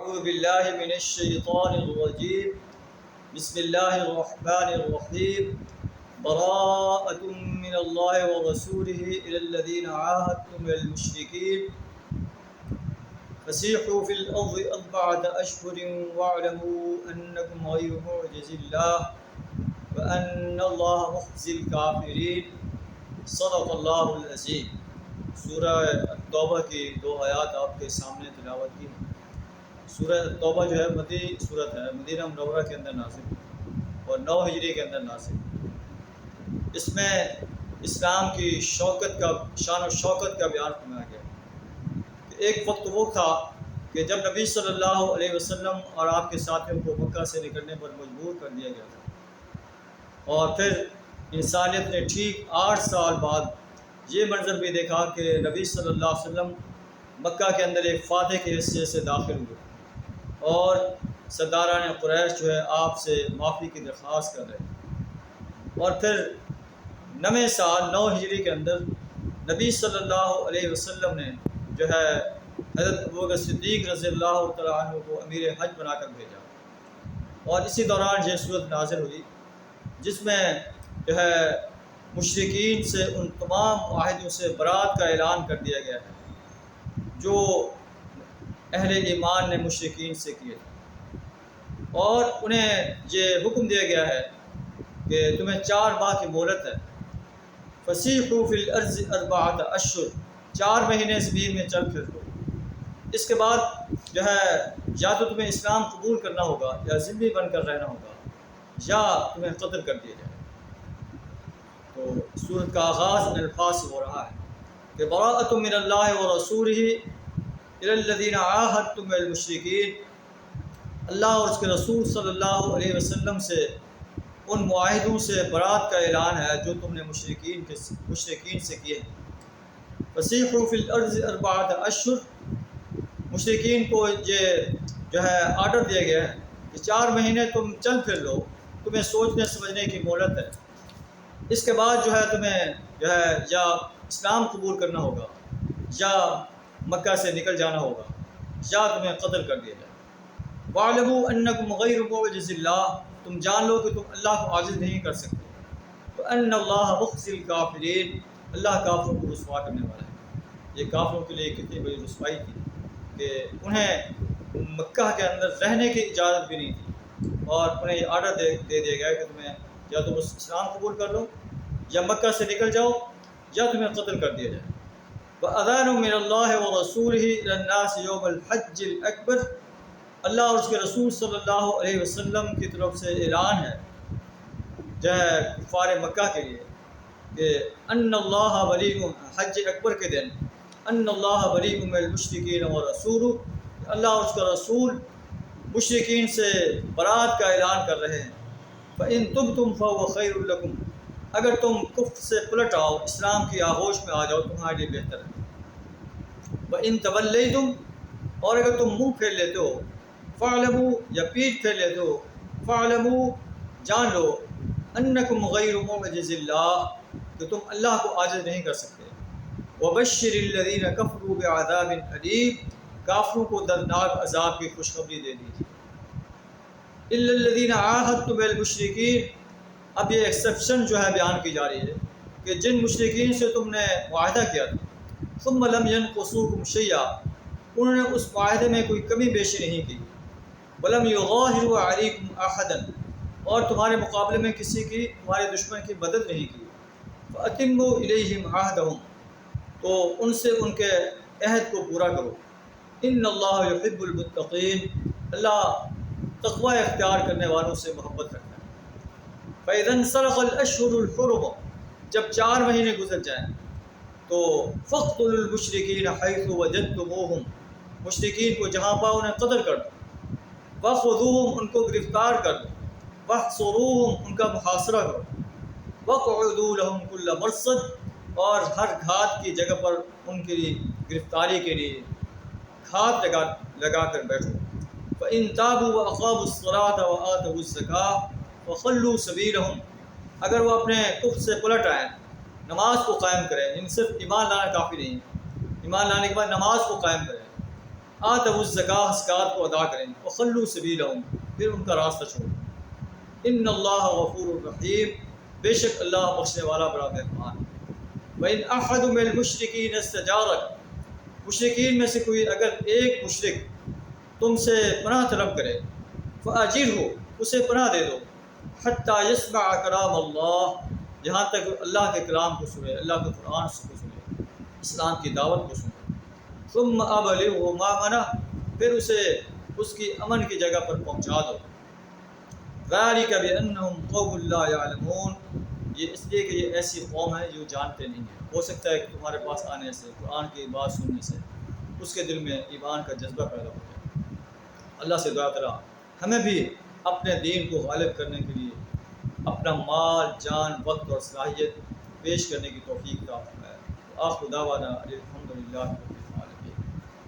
اعوذ باللہ من الشیطان الرجیم بسم اللہ الرحمن الرحیم براءۃ من اللہ ورسولہ الی الذین عاہدتم من المشرکین فسیحوا فی الارض اربعۃ اشہر واعلموا انکم غیر معجز اللہ وان اللہ مخزی الکافرین صدق اللہ العظیم۔ سورہ توبہ کی 2 آیات آپ کے سامنے تلاوت کی۔ سورہ توبہ جو ہے مدی صورت ہے، مدینہ منورہ کے اندر نازل اور 9 ہجری کے اندر نازل۔ اس میں اسلام کی شان و شوکت کا بیان فرمایا گیا کہ ایک وقت وہ تھا کہ جب نبی صلی اللہ علیہ وسلم اور آپ کے ساتھیوں کو مکہ سے نکلنے پر مجبور کر دیا گیا تھا، اور پھر انسانیت نے ٹھیک 8 سال بعد یہ منظر بھی دیکھا کہ نبی صلی اللہ علیہ وسلم مکہ کے اندر ایک فاتح کی حیثیت سے داخل ہوئے اور سرداران قریش جو ہے آپ سے معافی کی درخواست کر رہے ہیں۔ اور پھر 9 سال 9 ہجری کے اندر نبی صلی اللہ علیہ وسلم نے جو ہے حضرت ابوبکر صدیق رضی اللہ تعالیٰ عنہ کو امیر حج بنا کر بھیجا، اور اسی دوران یہ صورت نازل ہوئی جس میں جو ہے مشرکین سے ان تمام معاہدوں سے برات کا اعلان کر دیا گیا ہے جو اہل ایمان نے مشرکین سے کیے تھے، اور انہیں یہ حکم دیا گیا ہے کہ تمہیں 4 ماہ کی مہلت ہے۔ فسیحوا فی الارض اربعۃ اشہر، 4 مہینے زمین میں چل پھر لو۔ اس کے بعد جو ہے یا تو تمہیں اسلام قبول کرنا ہوگا یا ذمہ بن کر رہنا ہوگا یا تمہیں قتل کر دیا جائے۔ تو سورت کا آغاز ان الفاظ سے ہو رہا ہے کہ براءۃ من اللہ ورسولہ الی الذین عاہدتم من المشرکین، اللہ اور اس کے رسول صلی اللہ علیہ وسلم سے ان معاہدوں سے برات کا اعلان ہے جو تم نے مشرکین سے کیے ہیں۔ فسیحوا فی الارض اربعۃ اشہر، مشرکین کو یہ جو ہے آرڈر دیا گیا ہے کہ 4 مہینے تم چل پھر لو، تمہیں سوچنے سمجھنے کی مہلت ہے۔ اس کے بعد جو ہے تمہیں جو ہے یا اسلام قبول کرنا ہوگا یا مکہ سے نکل جانا ہوگا یا تمہیں قتل کر دیا جائے۔ وَاعْلَمُوا أَنَّكُمْ غَيْرُ مُعْجِزِ اللَّهِ، تم جان لو کہ تم اللہ کو عاجز نہیں کر سکتے۔ وَأَنَّ اللَّهَ مُخْزِي الْكَافِرِينَ، اللہ کافروں کو رسوا کرنے والا ہے۔ یہ کافروں کے لیے کتنی بڑی رسوائی تھی کہ انہیں مکہ کے اندر رہنے کی اجازت بھی نہیں تھی، اور انہیں یہ آرڈر دے دیا گیا کہ تمہیں یا تم اسلام قبول کر لو یا مکہ سے نکل جاؤ یا تمہیں قتل کر دیا جائے۔ وَأَذَانٌ مِّنَ اللَّهِ وَرَسُولِهِ إِلَى النَّاسِ يَوْمَ الْحَجِّ الْأَكْبَرِ، اللہ اور اس کے رسول صلی اللہ علیہ وسلم کی طرف سے اعلان ہے جو ہے کفار مکہ کے لیے کہ ان اللہ بریء، حج اکبر کے دن ان اللہ بریء من المشرکین ورسولہ، اللہ اور اس کا رسول مشرکین سے برات کا اعلان کر رہے ہیں۔ فَإِن تُبْتُمْ فَهُوَ خَيْرٌ لَكُمْ، اگر تم کفر سے پلٹ آؤ، اسلام کی آغوش میں آ جاؤ، تمہارے لیے بہتر ہے۔ وَإِن تَوَلَّيْتُمْ، اور اگر تم منہ پھیر لیتے ہو، فَاعْلَمُوا، یا پیٹھ پھیر لیتے ہو، فَاعْلَمُوا، جان لو، أَنَّكُمْ غَيْرُ مُعْجِزِ اللَّهِ، کہ تم اللہ کو عاجز نہیں کر سکتے۔ وَبَشِّرِ الَّذِينَ كَفَرُوا بِعَذَابٍ أَلِيمٍ، کافروں کو دردناک عذاب کی خوشخبری دے دیجیے۔ إِلَّا الَّذِينَ عَاهَدتُّم مِّنَ الْمُشْرِكِينَ، اب یہ ایکسیپشن جو ہے بیان کی جا رہی ہے کہ جن مشرکین سے تم نے معاہدہ کیا تھا، ثُمَّ لَمْ يَنْقُصُوكُمْ شَيْئًا، انہوں نے اس معاہدے میں کوئی کمی بیشی نہیں کی، وَلَمْ يُظَاهِرُوا عَلَيْكُمْ أَحَدًا، اور تمہارے مقابلے میں کسی کی، تمہارے دشمن کی مدد نہیں کی، فَأَتِمُّوا إِلَيْهِمْ عَهْدَهُمْ، تو ان سے ان کے عہد کو پورا کرو۔ إِنَّ اللَّهَ يُحِبُّ الْمُتَّقِينَ، اللہ تقوی اختیار کرنے والوں سے محبت رکھتا ہے۔ فَإِذَا انْسَلَخَ الْأَشْهُرُ الْحُرُمُ، جب 4 مہینے گزر جائیں تو فَاقْتُلُوا الْمُشْرِكِينَ حَيْثُ وَجَدتُّمُوهُمْ، مشرکین کو جہاں پاؤ انہیں قتل کر دو، وَخُذُوهُمْ، ان کو گرفتار کر دو، وَاحْصُرُوهُمْ، ان کا محاصرہ کرو، وَاقْعُدُوا لَهُمْ كُلَّ مَرْصَدٍ، اور ہر گھات کی جگہ پر ان کی گرفتاری کے لیے گھات لگا کر بیٹھو۔ فَإِن تَابُوا وَأَقَامُوا الصَّلَاةَ وَآتَوُا الزَّكَاةَ فَخَلُّوا سَبِيلَهُمْ، اگر وہ اپنے کفر سے پلٹ آئیں، نماز کو قائم کریں، ان صرف ایمان لانا کافی نہیں، ایمان لانے کے بعد نماز کو قائم کریں، آتوا الزکاۃ، زکوٰۃ کو ادا کریں، وخلوا سبیلہم، پھر ان کا راستہ چھوڑ دیں۔ ان اللہ غفور الرحیم، بے شک اللہ بخشنے والا بڑا مہربان۔ وَإِنْ أَحَدٌ مِّنَ الْمُشْرِكِينَ اسْتَجَارَكَ، مشرکین میں سے کوئی اگر ایک مشرک تم سے پناہ طلب کرے، فَأَجِرْهُ، اسے پناہ دے دو، حَتَّى يَسْمَعَ كَلَامَ اللَّهِ، جہاں تک اللہ کے کلام کو سنے، اللہ کے قرآن کو سنے، اسلام کی دعوت کو سنے۔ ثُمَّ أَبْلِغْهُ مَأْمَنَهُ، پھر اسے اس کی امن کی جگہ پر پہنچا دو۔ ذَلِكَ بِأَنَّهُمْ قَوْمٌ لَا يَعْلَمُونَ، یہ اس لیے کہ یہ ایسی قوم ہے جو جانتے نہیں ہیں۔ ہو سکتا ہے کہ تمہارے پاس آنے سے، قرآن کی بات سننے سے اس کے دل میں ایمان کا جذبہ پیدا ہو جائے۔ اللہ سے دعا کرا ہمیں بھی اپنے دین کو غالب کرنے کے لیے اپنا مال، جان، وقت اور صلاحیت پیش کرنے کی توفیق عطا فرمائے۔ آخر دعوانا الحمدللہ۔